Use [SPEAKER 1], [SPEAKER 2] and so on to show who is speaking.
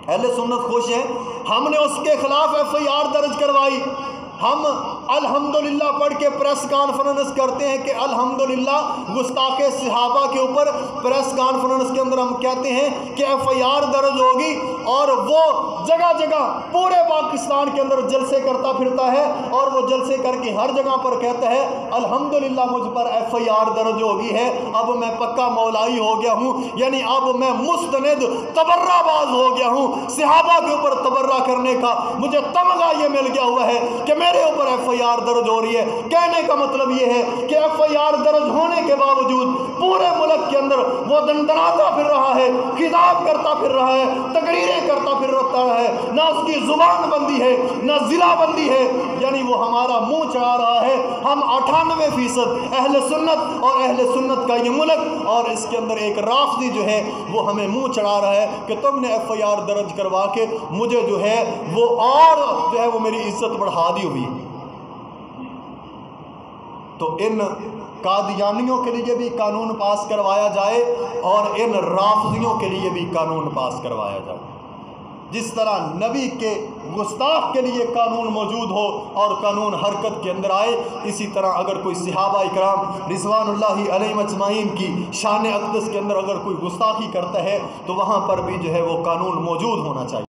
[SPEAKER 1] اہل سنت خوش ہیں، ہم نے اس کے خلاف FIR درج کروائی۔ ہم الحمدللہ پڑھ کے پریس کانفرنس کرتے ہیں کہ الحمدللہ گستاخ صحابہ کے اوپر پریس کانفرنس کے اندر ہم کہتے ہیں کہ FIR درج ہوگی، اور وہ جگہ جگہ پورے پاکستان کے اندر جلسے کرتا پھرتا ہے، اور وہ جلسے کر کے ہر جگہ پر کہتا ہے الحمدللہ مجھ پر FIR درج ہوگی ہے، اب میں پکا مولائی ہو گیا ہوں، یعنی اب میں مستند تبرہ باز ہو گیا ہوں، صحابہ کے اوپر تبرہ کرنے کا مجھے تمغہ یہ مل گیا ہوا ہے کہ میرے اوپر FIR درج ہو رہی ہے۔ کہنے کا مطلب یہ ہے کہ FIR درج ہونے کے باوجود پورے ملک کے اندر وہ دندناتا پھر رہا ہے، خطاب کرتا پھر رہا ہے، تقریریں کرتا پھر رہتا ہے، نہ اس کی زبان بندی ہے نہ ضلع بندی ہے، یعنی وہ ہمارا منہ چڑھا رہا ہے۔ ہم 98% اہل سنت اور اہل سنت کا یہ ملک، اور اس کے اندر ایک رافضی جو ہے وہ ہمیں منہ چڑھا رہا ہے کہ تم نے FIR درج کروا کے مجھے جو ہے وہ اور جو ہے وہ میری عزت بڑھا دی ہوئی۔ تو ان قادیانیوں کے لیے بھی قانون پاس کروایا جائے اور ان رافضیوں کے لیے بھی قانون پاس کروایا جائے۔ جس طرح نبی کے گستاخ کے لیے قانون موجود ہو اور قانون حرکت کے اندر آئے، اسی طرح اگر کوئی صحابہ اکرام رضوان اللہ علیہم اجمعین کی شان اقدس کے اندر اگر کوئی گستاخی کرتا ہے تو وہاں پر بھی جو ہے وہ قانون موجود ہونا چاہیے۔